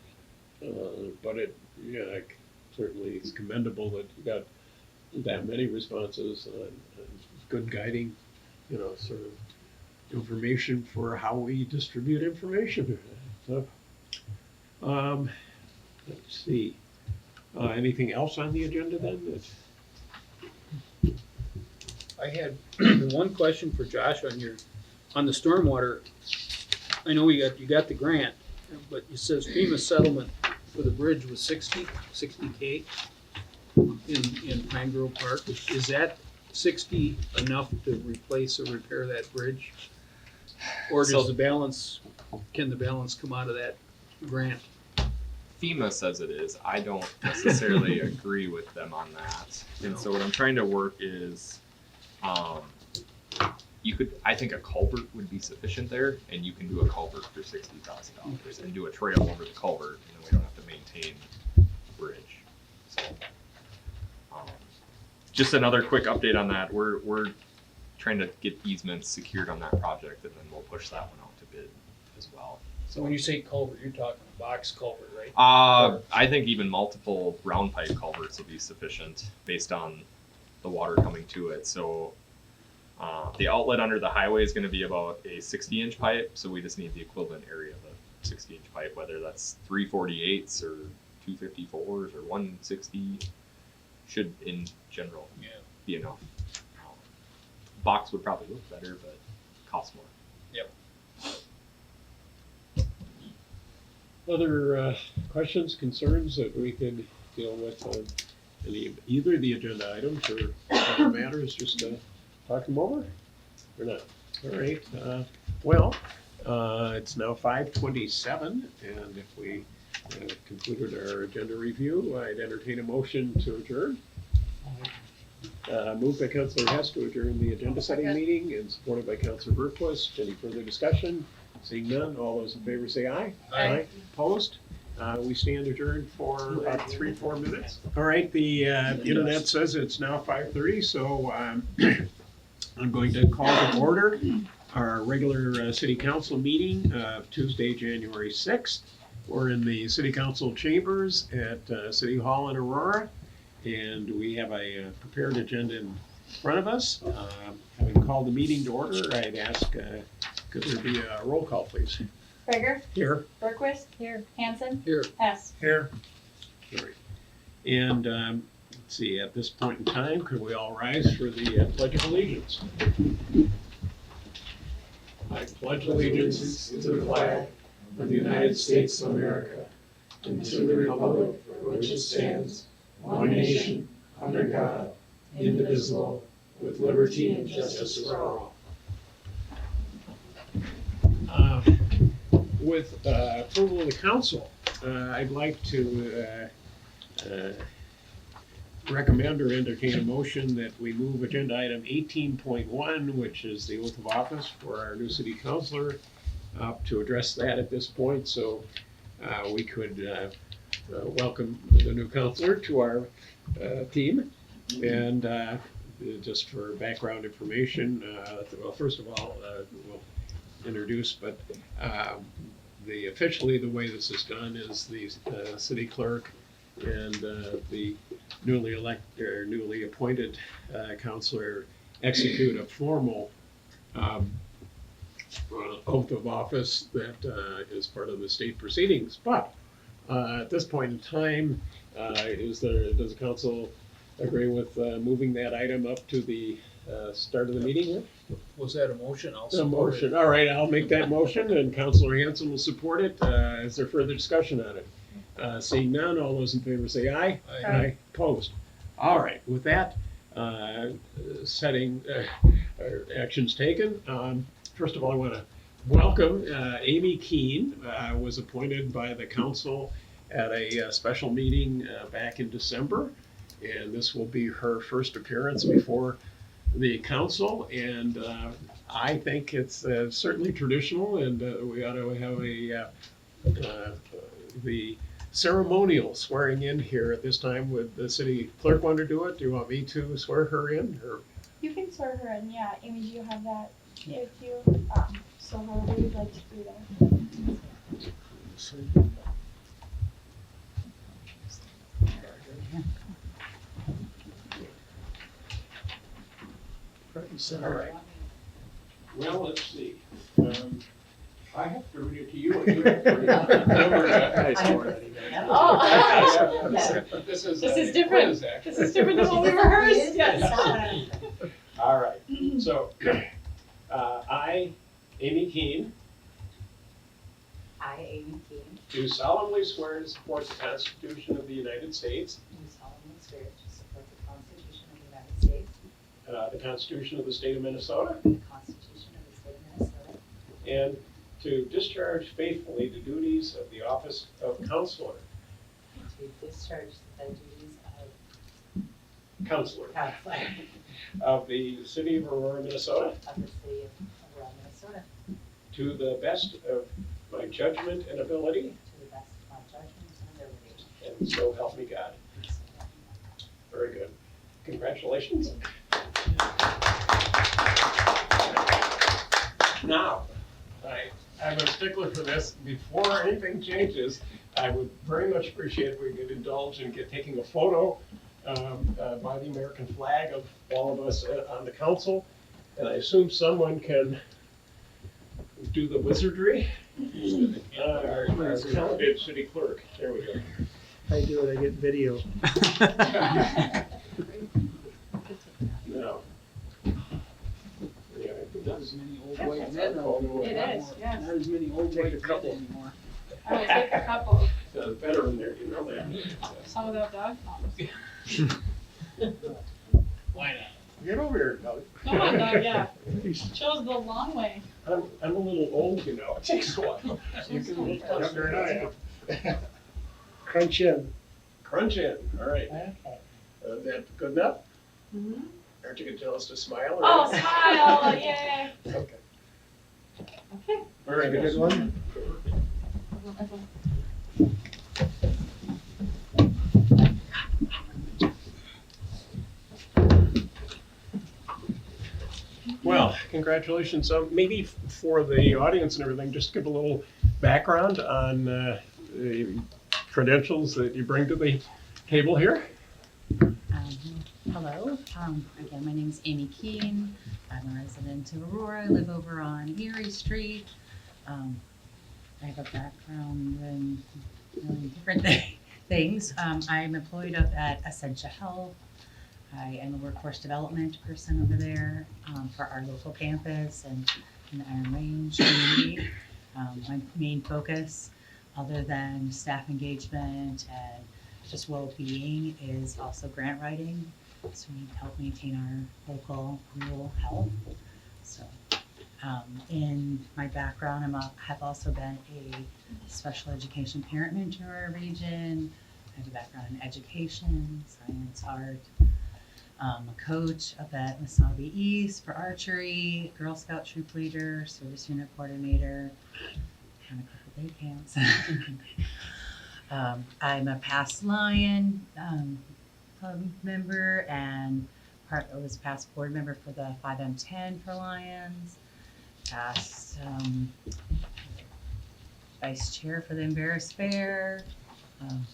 but certainly it's commendable that you got that many responses, and good guiding, sort of information for how we distribute information. So, let's see. Anything else on the agenda then? I had one question for Josh on the stormwater. I know you got the grant, but it says FEMA settlement for the bridge was $60K in Pine Grove Park. Is that 60 enough to replace or repair that bridge? Or does can the balance come out of that grant? FEMA says it is. I don't necessarily agree with them on that. And so what I'm trying to work is, I think a culvert would be sufficient there, and you can do a culvert for $60,000 and do a trail over the culvert, and then we don't have to maintain bridge. So, just another quick update on that. We're trying to get easements secured on that project, and then we'll push that one out to bid as well. So when you say culvert, you're talking a box culvert, right? I think even multiple round pipe culverts will be sufficient based on the water coming to it. So the outlet under the highway is going to be about a 60-inch pipe, so we just need the equivalent area of a 60-inch pipe, whether that's 348s or 254s or 160, should in general be enough. Box would probably look better, but costs more. Yep. Other questions, concerns that we could deal with on either the agenda items or other matters, just to talk them over, or not? All right, it's now 5:27, and if we concluded our agenda review, I'd entertain a motion to adjourn. Moved by Councilor Hess to adjourn the agenda setting meeting, and supported by Councilor Berquist. Any further discussion? Seeing none, all those in favor say aye. Aye. Opposed? We stand adjourned for about 3-4 minutes. All right, the internet says it's now 5:30, so I'm going to call to order our regular city council meeting of Tuesday, January 6th. We're in the city council chambers at City Hall in Aurora, and we have a prepared agenda in front of us. Having called the meeting to order, I'd ask, could there be a roll call, please? Gregor, Here. Berquist, Here. Hanson, Here. Hess. Here. And let's see, at this point in time, could we all rise for the Pledge of Allegiance? I pledge allegiance to the flag of the United States of America and to the republic for which it stands, one nation, under God, indivisible, with liberty and justice for all. With approval of the council, I'd like to recommend or entertain a motion that we move agenda item 18.1, which is the oath of office for our new city councilor, up to address that at this point, so we could welcome the new councilor to our team. And just for background information, well, first of all, we'll introduce, but officially the way this is done is the city clerk and the newly appointed councilor execute a formal oath of office that is part of the state proceedings. But at this point in time, does the council agree with moving that item up to the start of the meeting here? Was that a motion? I'll A support motion. it. All right, I'll make that motion, and Councilor Hanson will support it. Is there further discussion on it? Seeing none, all those in favor say aye. Aye. Opposed. All right, with that, setting actions taken. First of all, I want to welcome Amy Keene, was appointed by the council at a special meeting back in December, and this will be her first appearance before the council, and I think it's certainly traditional, and we ought to have the ceremonial swearing in here at this time. Would the city clerk want to do it? Do you want me to swear her in, or? You can swear her in, yeah. Amy, do you have that with you? So however you'd like to do that. All right. Well, let's see. I have to read it to you, and you have to read it. Oh. This is different. quiz, actually. This is different than what we rehearsed, yes. All right, so, I, Amy Keene, I, Amy Keene, do solemnly swear to support the Constitution of the United States, do solemnly swear to support the Constitution of the United States, the Constitution of the State of Minnesota, the Constitution of the State of Minnesota, and to discharge faithfully the duties of the office of counselor, and to discharge the duties of counselor counselor of the city of Aurora, Minnesota, of the City of Aurora, Minnesota, to the best of my judgment and ability, to the best of my judgment and ability. and so help me God. And so help me God. Very good. Congratulations. Now, I'm a stickler for this. Before anything changes, I would very much appreciate if we could indulge in taking a photo by the American flag of all of us on the council. And I assume someone can do the wizardry. Our talented city clerk. There we go. I do it, I get video. No. Yeah, Not as many old white men out there. It is, yes. Not as many old Take white a men couple. anymore. I will take a couple. better in there, you know that. Some without dog pounds. Why not? Get over here, Doug. Come on, dog, yeah. Chose the long way. I'm a little old, you know. It takes a while. You can look Younger than I am. Crunch in. Crunch in. All right. Is that good enough? Aren't you gonna tell us to smile? Or Oh, smile, yay. Okay. Okay. Very Good good. one. Well, congratulations. Maybe for the audience and everything, just give a little background on the credentials that you bring to the table here. Hello, again, my name's Amy Keene. I'm a resident of Aurora. I live over on Erie Street. I have a background in really different things. I'm employed up at Essentia Health. I am a workforce development person over there for our local campus and in the Iron Range community. My main focus, other than staff engagement and just well-being, is also grant writing. So we help maintain our local rural health. So in my background, have also been a special education parent mentor in our region. I have a background in education, science, art. A coach up at Wasabi East for archery, Girl Scout troop leader, service unit coordinator, and a couple day camps. I'm a past Lion club member and was past board member for the 5M10 for Lions, past vice chair for the Embarrassed Fair,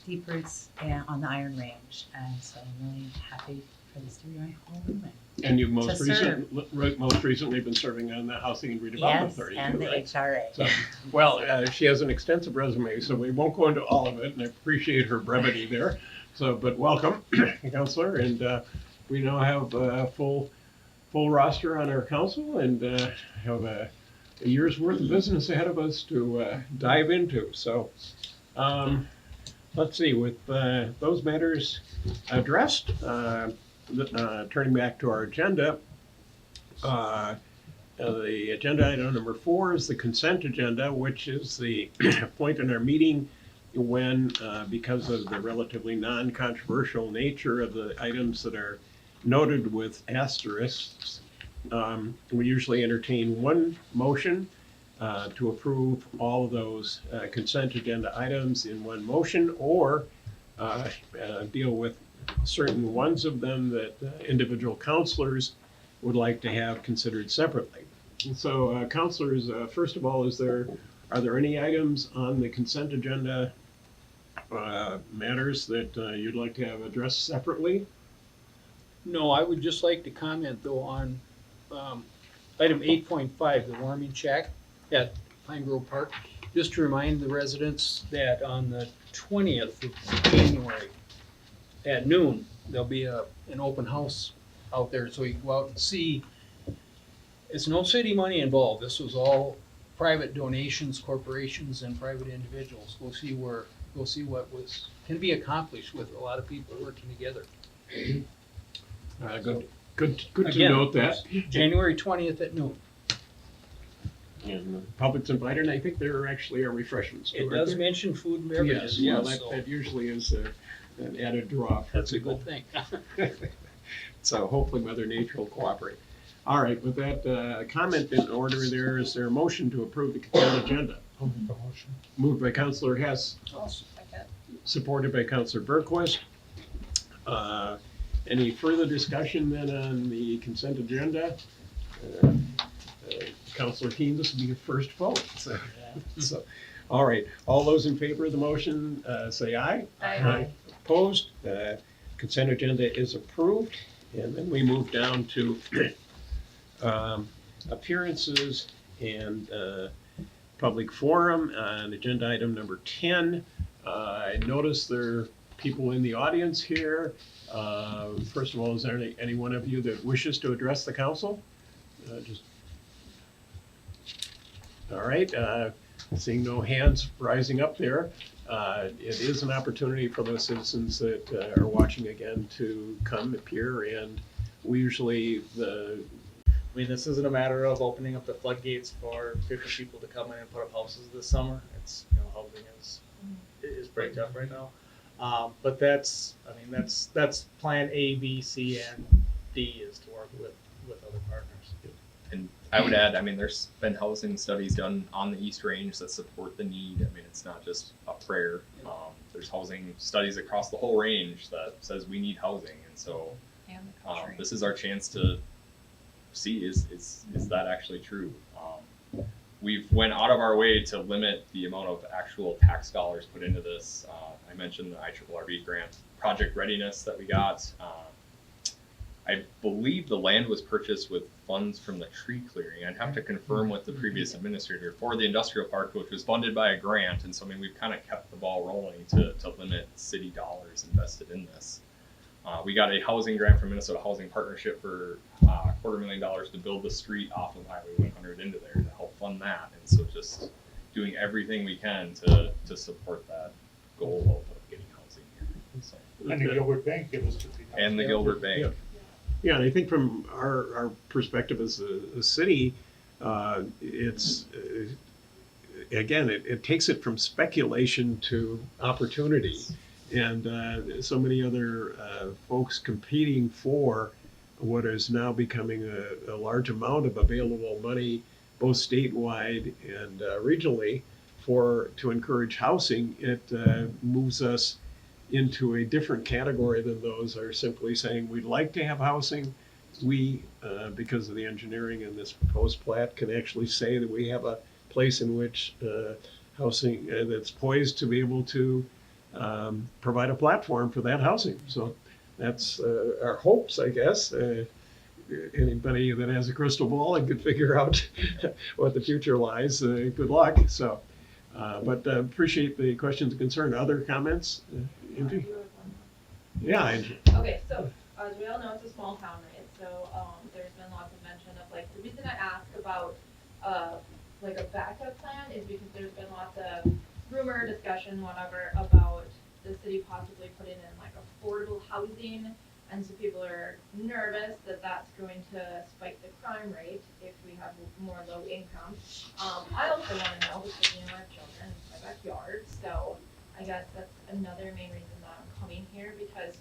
deep roots on the Iron Range, and so I'm really happy for this to be my home. And you've To serve. most recently been serving on the Housing and Redevelopment Yes, Authority, and too, the right? HRA. So, well, she has an extensive resume, so we won't go into all of it, and I appreciate her brevity there. So, but welcome, Counselor, and we now have a full roster on our council, and have a year's worth of business ahead of us to dive into. So, let's see, with those matters addressed, turning back to our agenda, the agenda item number 4 is the consent agenda, which is the point in our meeting when, because of the relatively non-controversial nature of the items that are noted with asterisks, we usually entertain one motion to approve all of those consent agenda items in one motion, or deal with certain ones of them that individual counselors would like to have considered separately. And so, counselors, first of all, are there any items on the consent agenda matters that you'd like to have addressed separately? No, I would just like to comment though on item 8.5, the warming shack at Pine Grove Park. Just to remind the residents that on the 20th of January at noon, there'll be an open house out there so you can go out and see. It's no city money involved. This was all private donations, corporations, and private individuals. Go see what can be accomplished with a lot of people working together. Good to Again, note that. January 20th at noon. And the public's invited, and I think there actually are refreshments too. It aren't does there? mention food and Yes, beverages. yeah, yes, so that usually is an added draw for that's a people. good thing. So hopefully Mother Nature will cooperate. All right, with that comment in order, is there a motion to approve the consent agenda? I'll make a motion. Moved by Counselor Hess, Second. supported by Counselor Berquist. Any further discussion then on the consent agenda? Counselor Keen, this will be your first vote. So, all right, all those in favor of the motion, say aye. Aye. Opposed? Consent agenda is approved. And then we move down to appearances and public forum on agenda item number 10. I noticed there are people in the audience here. First of all, is there any one of you that wishes to address the council? All right, seeing no hands rising up there, it is an opportunity for those citizens that are watching again to come appear, and we usually I mean, this isn't a matter of opening up the floodgates for 50 people to come in and put up houses this summer. It's, housing is pretty tough right now. But that's plan A, B, C, and D is to work with other partners. And I would add, there's been housing studies done on the East Range that support the need. It's not just a prayer. There's housing studies across the whole range that says we need housing. And so And the country. this is our chance to see is that actually true? We've went out of our way to limit the amount of actual tax dollars put into this. I mentioned the IRRB grant project readiness that we got. I believe the land was purchased with funds from the tree clearing. I'd have to confirm with the previous administrator for the industrial park, which was funded by a grant. And so, I mean, we've kind of kept the ball rolling to limit city dollars invested in this. We got a housing grant from Minnesota Housing Partnership for $250,000 to build the street off of Highway 100 into there to help fund that. And so just doing everything we can to support that goal of getting housing here. So, And the Gilbert Bank gave us $50,000. and the Gilbert Bank. Yeah, and I think from our perspective as a city, it's, again, it takes it from speculation to opportunity. And so many other folks competing for what is now becoming a large amount of available money, both statewide and regionally, to encourage housing. It moves us into a different category than those are simply saying we'd like to have housing. We, because of the engineering in this proposed plat, can actually say that we have a place in which housing that's poised to be able to provide a platform for that housing. So that's our hopes, I guess. Anybody that has a crystal ball and could figure out what the future lies, good luck. So, but appreciate the questions and concern. Other comments? Angie? Yeah, Angie. Okay, so as we all know, it's a small town, right? So there's been lots of mention of like the reason I ask about like a backup plan is because there's been lots of rumor, discussion, whatever, about the city possibly putting in like affordable housing, and so people are nervous that that's going to spike the crime rate if we have more low income. I also want to know because I have children in my backyard, so I guess that's another main reason that I'm coming here, because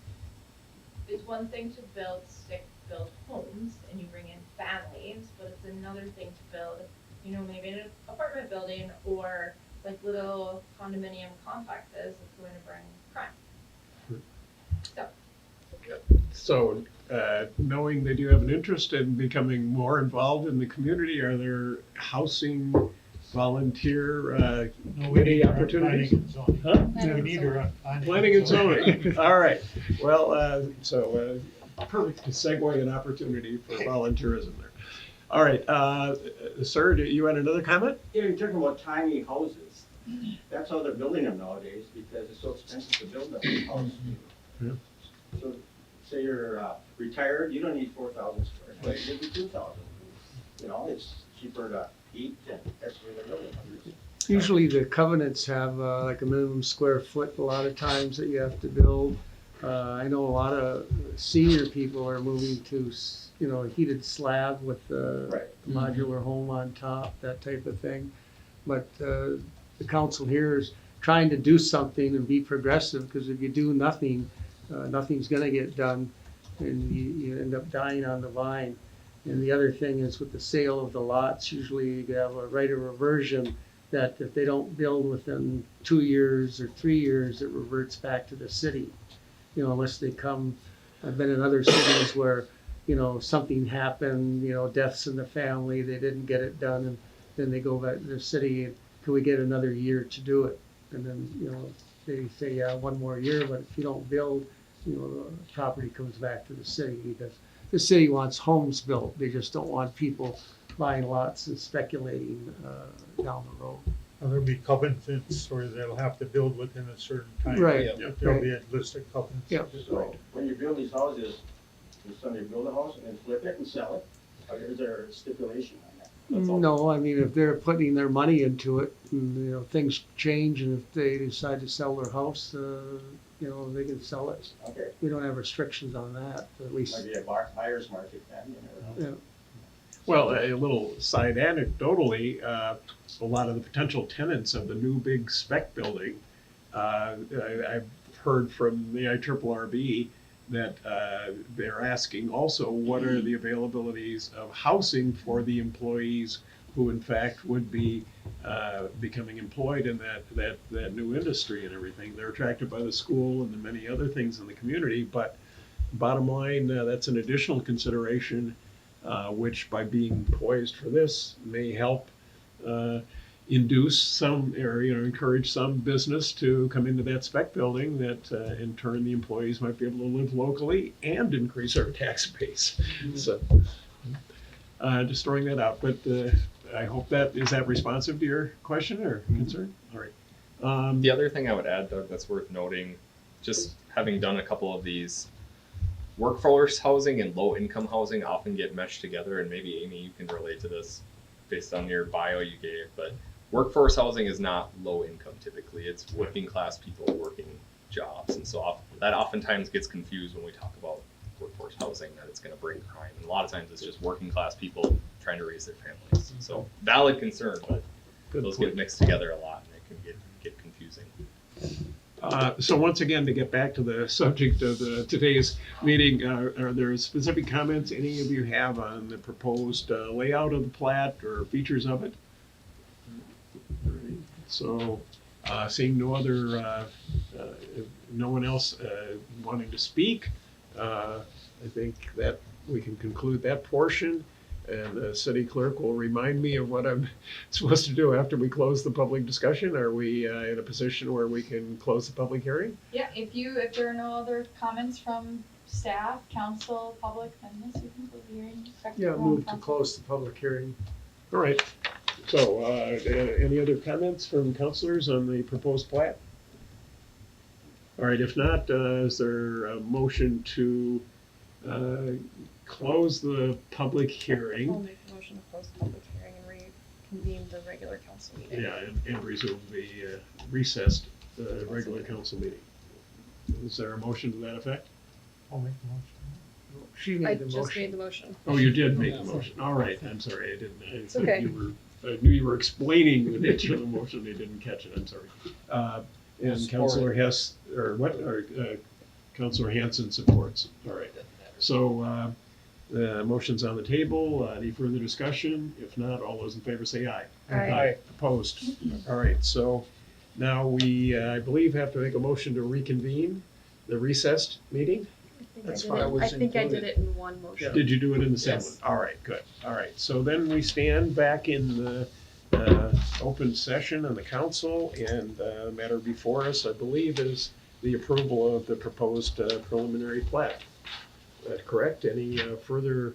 it's one thing to build stick-built homes and you bring in families, but it's another thing to build, you know, maybe an apartment building or like little condominium complexes that's going to bring crime. So. So, knowing that you have an interest in becoming more involved in the community, are there housing volunteer No, we need our opportunities? planning and zoning. Huh? We need our Planning and zoning. All right. Well, perfect segue and opportunity for volunteerism there. All right, sir, you had another comment? Yeah, you're talking about tiny houses. That's how they're building them nowadays because it's so expensive to build a house. Yeah. So, say you're retired, you don't need 4,000 square foot, maybe 2,000. You know, it's cheaper to eat, and that's where they're building them. Usually the covenants have like a minimum square foot a lot of times that you have to build. I know a lot of senior people are moving to, you know, a heated slab with a modular home on top, that type of thing. But the council here is trying to do something and be progressive, because if you do nothing, nothing's gonna get done, and you end up dying on the vine. And the other thing is with the sale of the lots, usually you have a right of reversion that if they don't build within 2 years or 3 years, it reverts back to the city. You know, unless they come, I've been in other cities where, you know, something happened, you know, deaths in the family, they didn't get it done, and then they go back to the city, and can we get another year to do it? And then, you know, they say, yeah, 1 more year, but if you don't build, you know, the property comes back to the city, because the city wants homes built. They just don't want people buying lots and speculating down the road. There'll be covenants where they'll have to build within a certain time. Right. But there'll be a list of covenants. Yeah. So, when you build these houses, does somebody build a house and then flip it and sell it? Or is there a stipulation on that? That's all. No, I mean, if they're putting their money into it, and, you know, things change, and if they decide to sell their house, you know, they can sell it. Okay, We don't have restrictions on that, at least. might be a buyer's market then, you know. Yeah. Well, a little side anecdotally, a lot of the potential tenants of the new big spec building, I've heard from the IRRB that they're asking also what are the availabilities of housing for the employees who in fact would be becoming employed in that new industry and everything. They're attracted by the school and the many other things in the community, but bottom line, that's an additional consideration which by being poised for this may help induce some, or encourage some business to come into that spec building that in turn the employees might be able to live locally and increase our tax base. So just throwing that out, but I hope is that responsive to your question or concern? All right. The other thing I would add, Doug, that's worth noting, just having done a couple of these, workforce housing and low income housing often get meshed together, and maybe Amy, you can relate to this based on your bio you gave, but workforce housing is not low income typically, it's working class people working jobs, and so that oftentimes gets confused when we talk about workforce housing, that it's going to bring crime, and a lot of times it's just working class people trying to raise their families. So valid concern, but Good those point. get mixed together a lot and it can get confusing. So once again, to get back to the subject of today's meeting, are there specific comments any of you have on the proposed layout of the plat or features of it? All right. So seeing no other, no one else wanting to speak, I think that we can conclude that portion. And the city clerk will remind me of what I'm supposed to do after we close the public discussion. Are we in a position where we can close the public hearing? Yeah, if there are no other comments from staff, council, public, then yes, you can close the hearing. Yeah, move to close the public hearing. All right. So any other comments from councilors on the proposed plat? All right, if not, is there a motion to close the public I'll hearing? make a motion to close the public hearing and reconvene the regular council meeting. Yeah, and resume the recessed regular council meeting. Is there a motion to that effect? I'll make a motion. She I made the just motion. made the motion. Oh, you did make the Yeah. motion. All right, I'm sorry, I didn't. It's okay. I knew you were explaining the nature of the motion, I didn't catch it, I'm sorry. And Support. Councilor Hess, or what, or Councilor Hanson supports. All right. So the motion's on the table. Any further discussion? If not, all those in favor say aye. Aye. Opposed? All right, so now we, I believe, have to make a motion to reconvene the recessed meeting. That's I fine. did it, I think I did it in one motion. Did you do it in the same one? Yes. All right, good. All right, so then we stand back in the open session on the council, and the matter before us, I believe, is the approval of the proposed preliminary plat. Is that correct? Any further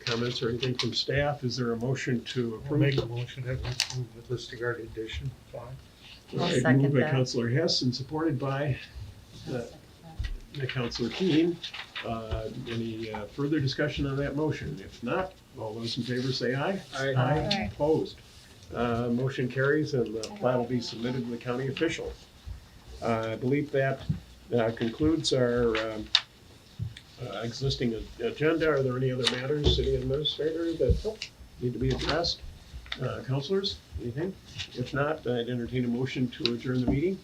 comments or anything from staff? Is there a motion to I'll approve? make a motion that we approve the Listegard addition 5. All I'll right, second moved by that. Councilor Hess and supported by Councilor Keen. Any further discussion on that motion? If not, all those in favor say aye. Aye. Aye. Opposed? Motion carries and the plat will be submitted to the county official. I believe that concludes our existing agenda. Are there any other matters, city administrator, that need to be addressed? Councilors, anything? If not, I'd entertain a motion to adjourn the meeting.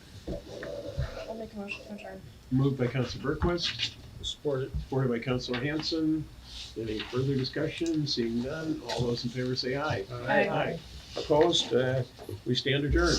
I'll make a motion to adjourn. Moved by Councilor Berquist, Support it. supported by Councilor Hanson. Any further discussion? Seeing none, all those in favor say aye. Aye. Opposed? We stand adjourned.